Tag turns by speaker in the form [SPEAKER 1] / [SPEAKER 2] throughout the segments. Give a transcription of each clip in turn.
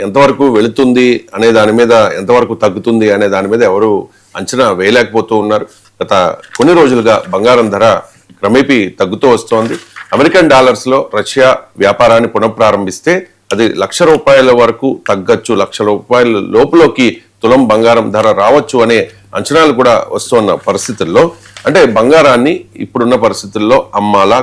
[SPEAKER 1] ఎంతవరకు వెళుతుంది అనే దాని మీద, ఎంతవరకు తగ్గుతుంది అనే దాని మీద ఎవరు అంచనా వేయలేకపోతూ ఉన్నారు. గత కొన్ని రోజులుగా బంగారం ధర క్రమేపీ తగ్గుతూ వస్తోంది. అమెరికన్ డాలర్స్ లో రష్యా వ్యాపారాన్ని పునఃప్రారంభిస్తే అది ₹1,00,000 వరకు తగ్గచ్చు, ₹1,00,000 లోపులోకి తులం బంగారం ధర రావచ్చు అనే అంచనాలు కూడా వస్తున్న పరిస్థితుల్లో, అంటే బంగారాన్ని ఇప్పుడున్న పరిస్థితుల్లో అమ్మాలా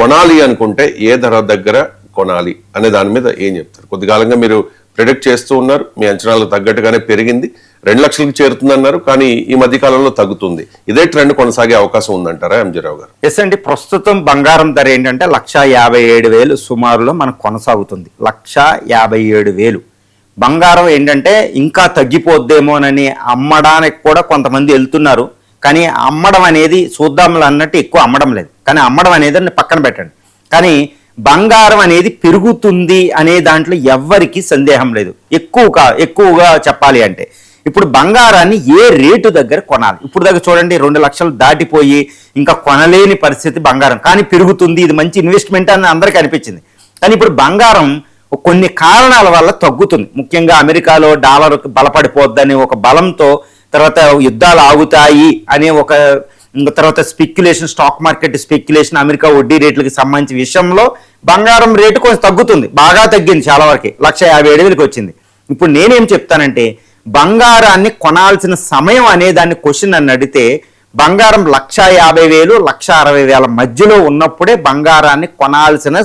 [SPEAKER 1] కొనాలి అనుకుంటే ఏ ధర దగ్గర కొనాలి అనే దాని మీద ఏం చెప్తారు? కొద్దికాలంగా మీరు ప్రిడిక్ట్ చేస్తూ ఉన్నారు, మీ అంచనాలకు తగ్గట్టుగానే పెరిగింది, 2 లక్షలకు చేరుతుందన్నారు, కానీ ఈ మధ్య కాలంలో తగ్గుతుంది. ఇదే ట్రెండ్ కొనసాగే అవకాశం ఉందంటారా ఎంజీ రావు గారు?
[SPEAKER 2] ఎస్ అండి, ప్రస్తుతం బంగారం ధర ఏంటంటే 1,57,000 సుమారులో మనకు కొనసాగుతుంది. 1,57,000 బంగారం ఏంటంటే ఇంకా తగ్గిపోద్దేమోనని అమ్మడానికి కూడా కొంతమంది వెళ్తున్నారు. కానీ అమ్మడం అనేది చూద్దాంలు అన్నట్టు ఎక్కువ అమ్మడం లేదు. కానీ అమ్మడం అనేది పక్కన పెట్టండి, కానీ బంగారం అనేది పెరుగుతుంది అనే దాంట్లో ఎవ్వరికి సందేహం లేదు. ఎక్కువగా చెప్పాలి అంటే ఇప్పుడు బంగారాన్ని ఏ రేటు దగ్గర కొనాలి? ఇప్పుడు దగ్గర చూడండి, 2 లక్షలు దాటిపోయి ఇంకా కొనలేని పరిస్థితి బంగారం, కానీ పెరుగుతుంది, ఇది మంచి ఇన్వెస్ట్మెంట్ అని అందరికీ అనిపించింది. కానీ ఇప్పుడు బంగారం కొన్ని కారణాల వల్ల తగ్గుతుంది. ముఖ్యంగా అమెరికాలో డాలర్ బలపడిపోద్దని ఒక బలంతో, తర్వాత యుద్ధాలు ఆగుతాయి అనే ఒక, తర్వాత speculation, stock market speculation, America వడ్డీ రేట్లకు సంబంధించిన విషయంలో బంగారం రేటు కొంచెం తగ్గుతుంది, బాగా తగ్గింది, చాలా వరకు 1,57,000 వచ్చింది. ఇప్పుడు నేనేం చెప్తానంటే, బంగారాన్ని కొనాల్సిన సమయం అనే దాన్ని క్వశ్చన్ అని అడిగితే, బంగారం 1,50,000 1,60,000 మధ్యలో ఉన్నప్పుడే బంగారాన్ని కొనాల్సిన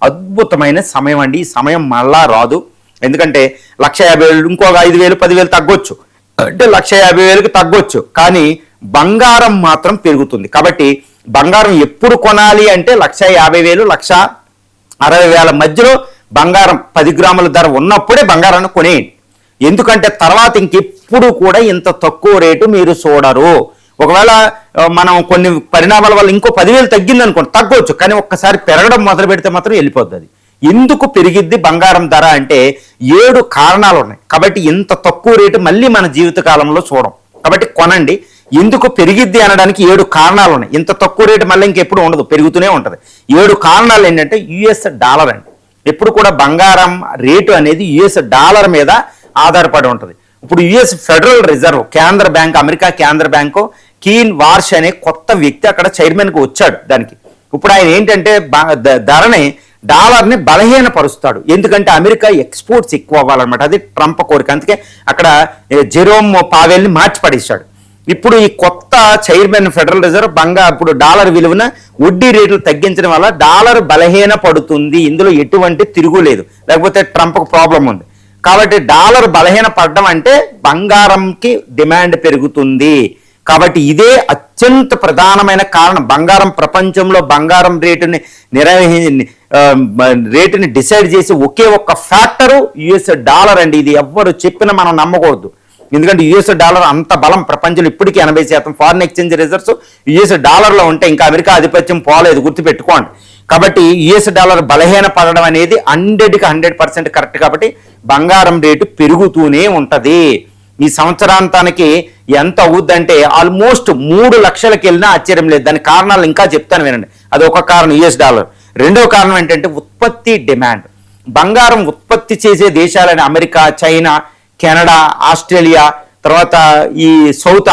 [SPEAKER 2] అద్భుతమైన సమయం అండి. ఈ సమయం మళ్ళా రాదు. ఎందుకంటే 1,50,000 ఇంకొక 5,000 10,000 తగ్గొచ్చు, అంటే 1,50,000కి తగ్గొచ్చు, కానీ బంగారం మాత్రం పెరుగుతుంది. కాబట్టి బంగారం ఎప్పుడు కొనాలి అంటే 1,50,000 1,60,000 మధ్యలో బంగారం 10 గ్రాముల ధర ఉన్నప్పుడే బంగారాన్ని కొనేయండి. ఎందుకంటే తర్వాత ఇంకెప్పుడు కూడా ఇంత తక్కువ రేటు మీరు చూడరు. ఒకవేళ మనం కొన్ని పరిణామాల వల్ల ఇంకో 10,000 తగ్గింది అనుకోండి, తగ్గవచ్చు, కానీ ఒక్కసారి పెరగడం మొదలు పెడితే మాత్రం వెళ్ళిపోద్ది. ఎందుకు పెరిగిద్ది బంగారం ధర అంటే 7 కారణాలు ఉన్నాయి. కాబట్టి ఇంత తక్కువ రేటు మళ్ళీ మన జీవిత కాలంలో చూడం. కాబట్టి కొనండి. ఎందుకు పెరిగిద్ది అనడానికి 7 కారణాలు ఉన్నాయి. ఇంత తక్కువ రేటు మళ్ళీ ఇంకెప్పుడు ఉండదు, పెరుగుతూనే ఉంటుంది. 7 కారణాలు ఏంటంటే యుఎస్ డాలర్ అండి. ఎప్పుడు కూడా బంగారం రేటు అనేది యుఎస్ డాలర్ మీద ఆధారపడి ఉంటుంది. ఇప్పుడు యుఎస్ ఫెడరల్ రిజర్వ్ కేంద్ర బ్యాంక్, అమెరికా కేంద్ర బ్యాంకు కీన్ వార్ష్ అనే కొత్త వ్యక్తి అక్కడ చైర్మన్కి వచ్చాడు. దానికి ఇప్పుడు ఆయన ఏంటంటే ధరని, డాలర్ని బలహీనపరుస్తాడు. ఎందుకంటే అమెరికా ఎక్స్పోర్ట్స్ ఎక్కువ అవ్వాలన్నమాట, అది ట్రంప్ కోరిక. అందుకే అక్కడ జెరోమ్ పావెల్ని మార్చి పడేశాడు. ఇప్పుడు ఈ కొత్త చైర్మన్ ఫెడరల్ రిజర్వ్ ఇప్పుడు డాలర్ విలువన వడ్డీ రేట్లు తగ్గించడం వల్ల డాలర్ బలహీన పడుతుంది. ఇందులో ఎటువంటి తిరుగులేదు, లేకపోతే ట్రంప్కు ప్రాబ్లం ఉంది. కాబట్టి డాలర్ బలహీన పడడం అంటే బంగారంకి డిమాండ్ పెరుగుతుంది. కాబట్టి ఇదే అత్యంత ప్రధానమైన కారణం. బంగారం ప్రపంచంలో బంగారం రేటుని డిసైడ్ చేసి ఒకే ఒక్క ఫ్యాక్టరు యుఎస్ డాలర్ అండి. ఇది ఎవ్వరు చెప్పినా మనం నమ్మకూడదు. ఎందుకంటే యుఎస్ డాలర్ అంత బలం, ప్రపంచంలో ఇప్పటికీ 80% ఫారిన్ ఎక్స్చేంజ్ రిజర్వ్స్ యుఎస్ డాలర్లో ఉంటే ఇంకా అమెరికా ఆధిపత్యం పోలేదు, గుర్తుపెట్టుకోండి. కాబట్టి యుఎస్ డాలర్ బలహీన పడడం అనేది 100కి 100% కరెక్ట్. కాబట్టి బంగారం రేటు పెరుగుతూనే ఉంటుంది. ఈ సంవత్సరాంతానికి ఎంత అవుద్దంటే ఆల్మోస్ట్ 3 లక్షలకి వెళ్ళినా ఆశ్చర్యం లేదు. దాని కారణాలు ఇంకా చెప్తాను వినండి. అది ఒక కారణం యుఎస్ డాలర్. రెండో కారణం ఏంటంటే ఉత్పత్తి డిమాండ్. బంగారం ఉత్పత్తి చేసే దేశాలైన అమెరికా, చైనా, కెనడా, ఆస్ట్రేలియా, తర్వాత ఈ సౌత్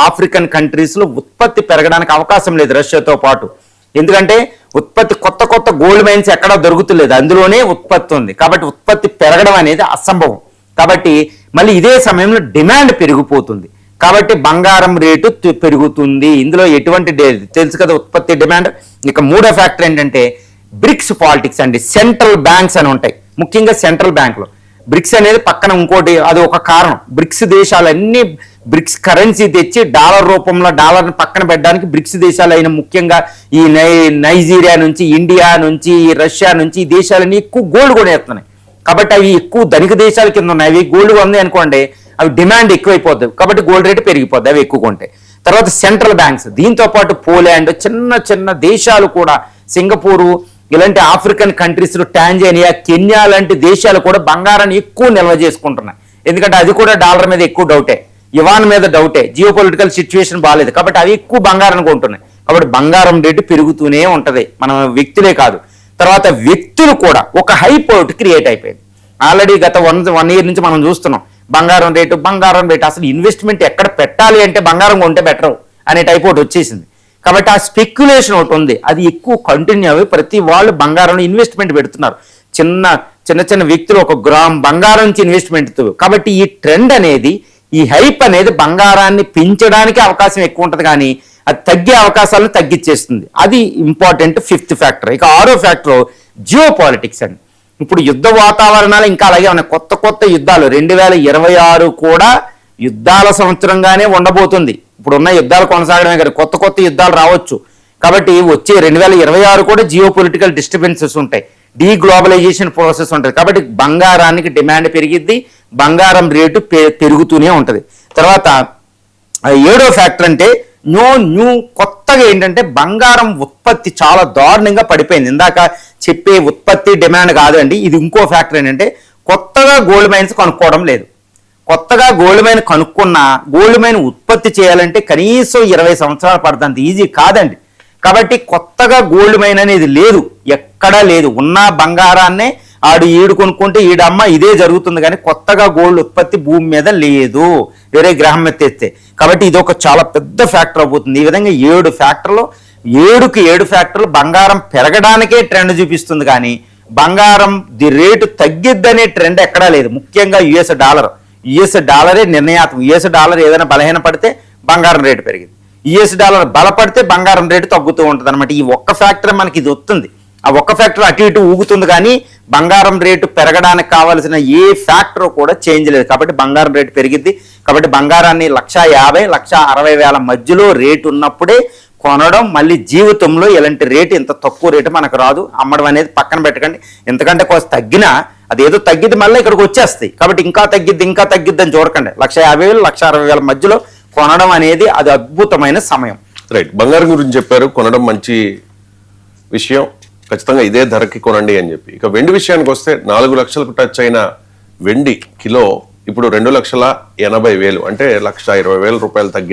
[SPEAKER 2] ఆఫ్రికన్ కంట్రీస్లో ఉత్పత్తి పెరగడానికి అవకాశం లేదు రష్యాతో పాటు. ఎందుకంటే ఉత్పత్తి కొత్త గోల్డ్ మైన్స్ ఎక్కడా దొరుకుతులేదు, అందులోనే ఉత్పత్తి ఉంది. కాబట్టి ఉత్పత్తి పెరగడం అనేది అసంభవం. కాబట్టి మళ్ళీ ఇదే సమయంలో డిమాండ్ పెరిగిపోతుంది. కాబట్టి బంగారం రేటు పెరుగుతుంది. ఇందులో ఎటువంటి తెలుసు కదా ఉత్పత్తి డిమాండ్. ఇక మూడో ఫ్యాక్టర్ ఏంటంటే బ్రిక్స్ పాలిటిక్స్ అండి. సెంట్రల్ బ్యాంక్స్ అని ఉంటాయి, ముఖ్యంగా సెంట్రల్ బ్యాంకులో. బ్రిక్స్ అనేది పక్కన ఇంకోటి, అది ఒక కారణం. బ్రిక్స్ దేశాలన్నీ బ్రిక్స్ కరెన్సీ తెచ్చి డాలర్ రూపంలో డాలర్ని పక్కన పెట్టడానికి బ్రిక్స్ దేశాలు అయిన ముఖ్యంగా ఈ నైజీరియా నుంచి, ఇండియా నుంచి, రష్యా నుంచి ఈ దేశాలన్నీ ఎక్కువ గోల్డ్ కొనేస్తున్నాయి. కాబట్టి అవి ఎక్కువ ధనిక దేశాల కింద ఉన్నాయి. అవి గోల్డ్ ఉంది అనుకోండి, అవి డిమాండ్ ఎక్కువైపోద్ది. కాబట్టి గోల్డ్ రేటు పెరిగిపోద్ది అవి ఎక్కువ కొంటే. తర్వాత సెంట్రల్ బ్యాంక్స్, దీంతో పాటు పోలాండ్, చిన్న దేశాలు కూడా, సింగపూరు, ఇలాంటి ఆఫ్రికన్ కంట్రీస్లో టాంజానియా, కెన్యా లాంటి దేశాలు కూడా బంగారాన్ని ఎక్కువ నిల్వ చేసుకుంటున్నాయి. ఎందుకంటే అది కూడా డాలర్ మీద ఎక్కువ డౌటే, యువాన్ మీద డౌటే, జియో పొలిటికల్ సిచ్యువేషన్ బాగాలేదు. కాబట్టి అవి ఎక్కువ బంగారాన్ని కొంటున్నాయి. కాబట్టి బంగారం రేటు పెరుగుతూనే ఉంటుంది, మన వ్యక్తులే కాదు. తర్వాత వ్యక్తులు కూడా ఒక హైప్ క్రియేట్ అయిపోయింది. ఆల్రెడీ గత వన్ ఇయర్ నుంచి మనం చూస్తున్నాం బంగారం రేటు అసలు ఇన్వెస్ట్మెంట్ ఎక్కడ పెట్టాలి అంటే బంగారం కొంటే బెటర్ అనే టైప్ ఒకటి వచ్చేసింది. కాబట్టి ఆ స్పెక్యులేషన్ ఒకటి ఉంది, అది ఎక్కువ కంటిన్యూ అవి ప్రతి వాళ్ళు బంగారంలో ఇన్వెస్ట్మెంట్ పెడుతున్నారు. చిన్న వ్యక్తులు 1 గ్రామ్ బంగారం నుంచి ఇన్వెస్ట్మెంట్. కాబట్టి ఈ ట్రెండ్ అనేది, ఈ హైప్ అనేది బంగారాన్ని పెంచడానికి అవకాశం ఎక్కువ ఉంటుంది, కానీ అది తగ్గే అవకాశాలను తగ్గించేస్తుంది. అది ఇంపార్టెంట్ 5th ఫ్యాక్టర్. ఇక 6వ ఫ్యాక్టర్ జియో పాలిటిక్స్ అండి. ఇప్పుడు యుద్ధ వాతావరణాలు ఇంకా అలాగే ఉన్నాయి. కొత్త యుద్ధాలు 2026 కూడా యుద్ధాల సంవత్సరంగానే ఉండబోతుంది. ఇప్పుడున్న యుద్ధాలు కొనసాగడమే కానీ కొత్త యుద్ధాలు రావచ్చు. కాబట్టి వచ్చే 2026 కూడా జియో పొలిటికల్ డిస్టర్బెన్సెస్ ఉంటాయి, డీగ్లోబలైజేషన్ ప్రాసెస్ ఉంటుంది. కాబట్టి బంగారానికి డిమాండ్ పెరిగిద్ది, బంగారం రేటు పెరుగుతూనే ఉంటుంది. తర్వాత 7వ ఫ్యాక్టర్ అంటే న్యూ కొత్తగా ఏంటంటే బంగారం ఉత్పత్తి చాలా దారుణంగా పడిపోయింది. ఇందాక చెప్పే ఉత్పత్తి డిమాండ్ కాదండి, ఇది ఇంకో ఫ్యాక్టర్ ఏంటంటే కొత్తగా గోల్డ్ మైన్స్ కనుక్కోవడం లేదు. కొత్తగా గోల్డ్ మైన్ కనుక్కున్న గోల్డ్ మైన్ ఉత్పత్తి చేయాలంటే కనీసం 20 సంవత్సరాలు పడుతుంది, ఈజీ కాదండి. కాబట్టి కొత్తగా గోల్డ్ మైన్ అనేది లేదు, ఎక్కడా లేదు. ఉన్న బంగారాన్నే ఈడు కొనుక్కుంటే ఈడమ్మ ఇదే జరుగుతుంది, కానీ కొత్తగా గోల్డ్ ఉత్పత్తి భూమి మీద లేదు, వేరే గ్రహం మీద తెస్తే. కాబట్టి ఇది ఒక చాలా పెద్ద ఫ్యాక్టర్ అవుతుంది. ఈ విధంగా 7 ఫ్యాక్టర్లు, 7 ఫ్యాక్టర్లు బంగారం పెరగడానికే ట్రెండ్ చూపిస్తుంది, కానీ బంగారం రేటు తగ్గిద్దనే ట్రెండ్ ఎక్కడా లేదు. ముఖ్యంగా యుఎస్ డాలరే నిర్ణయాత్మకం. యుఎస్ డాలర్ ఏదైనా బలహీన పడితే బంగారం రేటు పెరిగింది, యుఎస్ డాలర్ బలపడితే బంగారం రేటు తగ్గుతూ ఉంటుంది అనమాట. ఈ ఒక్క ఫ్యాక్టర్ మనకి ఇది వస్తుంది. ఆ ఒక్క ఫ్యాక్టర్ అటు ఇటు ఊగుతుంది, కానీ బంగారం రేటు పెరగడానికి కావాల్సిన ఏ ఫ్యాక్టర్ కూడా చేంజ్ లేదు. కాబట్టి బంగారం రేటు పెరిగిద్ది. కాబట్టి బంగారాన్ని 1,50,000, 1,60,000 మధ్యలో రేటు ఉన్నప్పుడే కొనడం. మళ్ళీ జీవితంలో ఇలాంటి రేటు, ఇంత తక్కువ రేటు మనకు రాదు. అమ్మడం అనేది పక్కన పెట్టకండి. ఎందుకంటే కొంచెం తగ్గినా అదేదో తగ్గిద్ది, మళ్ళీ ఇక్కడికి వచ్చేస్తాయి. కాబట్టి ఇంకా తగ్గిద్ది అని చూడకండి. 1,50,000, 1,60,000 మధ్యలో కొనడం అనేది అది అద్భుతమైన సమయం.
[SPEAKER 1] రైట్, బంగారం గురించి చెప్పారు, కొనడం మంచి విషయం, ఖచ్చితంగా ఇదే ధరకి కొనండి అని చెప్పి. ఇక వెండి విషయానికి వస్తే 4 లక్షలకు టచ్ అయిన వెండి కిలో ఇప్పుడు 2,80,000, అంటే 1,20,000 రూపాయలు తగ్గి